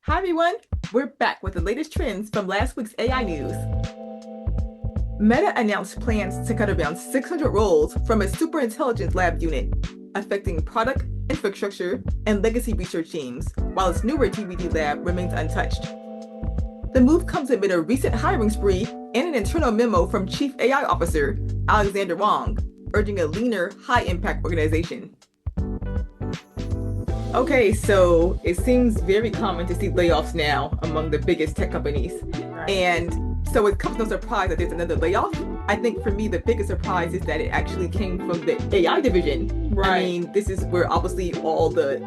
Hi everyone, we're back with the latest trends from last week's AI news. Meta announced plans to cut around 600 roles from its superintelligence lab unit, affecting product, infrastructure, and legacy research teams, while its newer TBD lab remains untouched. The move comes amid a recent hiring spree and an internal memo from Chief AI Officer Alexander Wang, urging a leaner, high-impact organization. Okay, so it seems very common to see layoffs now among the biggest tech companies. Right. And so it comes no surprise that there's another layoff. I think for me, the biggest surprise is that it actually came from the AI division. Right. I mean, this is where obviously all the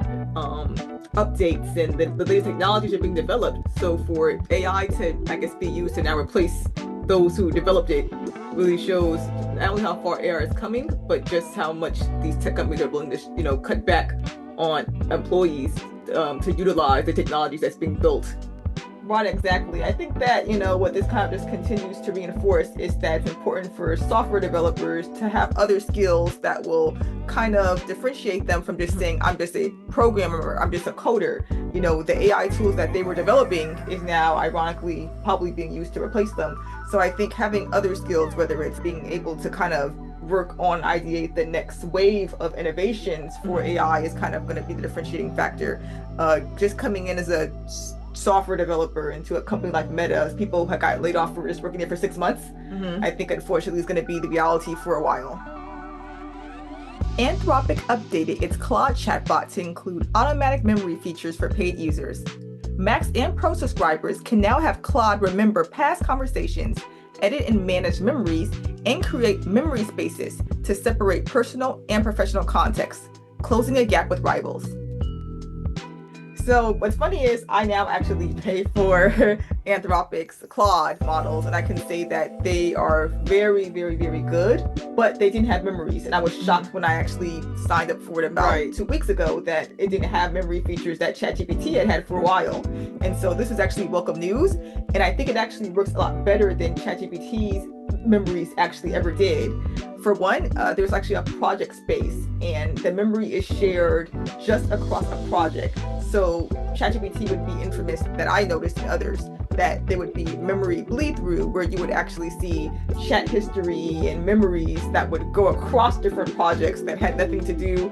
updates and the latest technologies are being developed. So for AI to, I guess, be used to now replace those who developed it really shows not only how far AI is coming, but just how much these tech companies are willing to, cut back on employees to utilize the technologies that's being built. Right, exactly. I think that, what this kind of just continues to reinforce is that it's important for software developers to have other skills that will kind of differentiate them from just saying, I'm just a programmer, I'm just a coder. The AI tools that they were developing is now ironically probably being used to replace them. So I think having other skills, whether it's being able to kind of work on ideate the next wave of innovations for AI is kind of going to be the differentiating factor. Just coming in as a software developer into a company like Meta, people who got laid off for just working there for 6 months, I think unfortunately is going to be the reality for a while. Anthropic updated its Claude chatbot to include automatic memory features for paid users. Max and Pro subscribers can now have Claude remember past conversations, edit and manage memories, and create memory spaces to separate personal and professional contexts, closing a gap with rivals. So what's funny is I now actually pay for Anthropic's Claude models, and I can say that they are very, very, very good, but they didn't have memories. And I was shocked when I actually signed up for it about 2 weeks ago that it didn't have memory features that ChatGPT had for a while. And so this is actually welcome news. And I think it actually works a lot better than ChatGPT's memories actually ever did. For one, there's actually a project space, and the memory is shared just across a project. So ChatGPT would be infamous that I noticed in others that there would be memory bleed through where you would actually see chat history and memories that would go across different projects that had nothing to do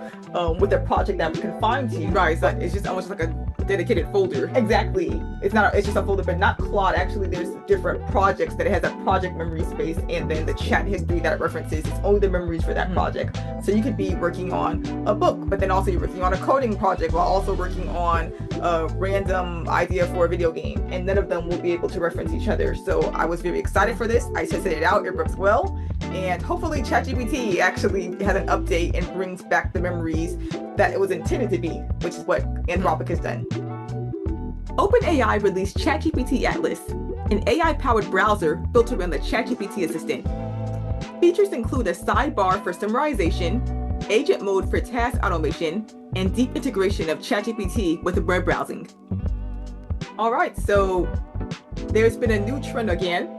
with the project that was confined to you. Right, so it's just almost like a dedicated folder. Exactly. It's just a folder, but not Claude. Actually, there's different projects that it has a project memory space, and then the chat history that it references is only the memories for that project. So you could be working on a book, but then also you're working on a coding project while also working on a random idea for a video game, and none of them will be able to reference each other. So I was very excited for this. I tested it out. It works well, and hopefully ChatGPT actually has an update and brings back the memories that it was intended to be, which is what Anthropic has done. OpenAI released ChatGPT Atlas, an AI-powered browser built around the ChatGPT assistant. Features include a sidebar for summarization, agent mode for task automation, and deep integration of ChatGPT with web browsing. All right, so there's been a new trend again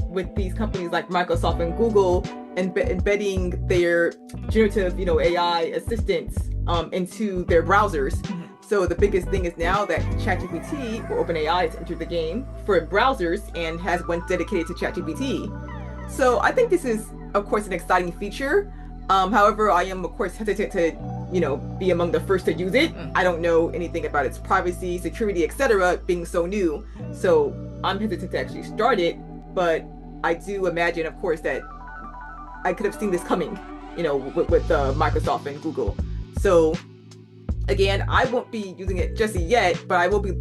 with these companies like Microsoft and Google embedding their generative, AI assistants into their browsers. So the biggest thing is now that ChatGPT or OpenAI has entered the game for browsers and has one dedicated to ChatGPT. So I think this is, of course, an exciting feature. However, I am, of course, hesitant to, be among the first to use it. I don't know anything about its privacy, security, etc., being so new. So I'm hesitant to actually start it. But I do imagine, of course, that I could have seen this coming, with Microsoft and Google. So again, I won't be using it just yet, but I will be,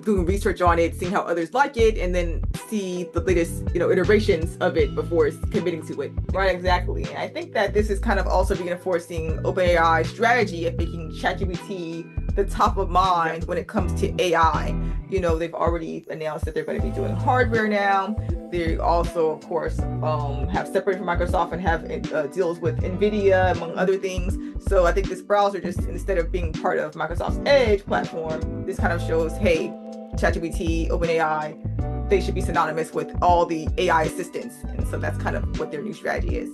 doing research on it, seeing how others like it, and then see the latest, iterations of it before committing to it. Right, exactly. And I think that this is kind of also reinforcing OpenAI's strategy of making ChatGPT the top of mind when it comes to AI. They've already announced that they're going to be doing hardware now. They also, of course, have separated from Microsoft and have deals with NVIDIA, among other things. So I think this browser, just instead of being part of Microsoft's Edge platform, this kind of shows, hey, ChatGPT, OpenAI, they should be synonymous with all the AI assistants. And so that's kind of what their new strategy is.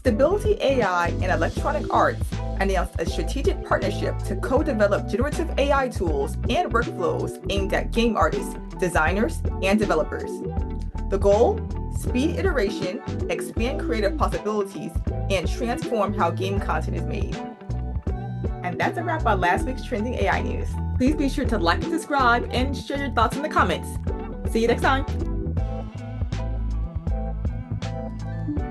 Stability AI and Electronic Arts announced a strategic partnership to co-develop generative AI tools and workflows aimed at game artists, designers, and developers. The goal? Speed iteration, expand creative possibilities, and transform how game content is made. And that's a wrap on last week's trending AI news. Please be sure to like and subscribe and share your thoughts in the comments. See you next time.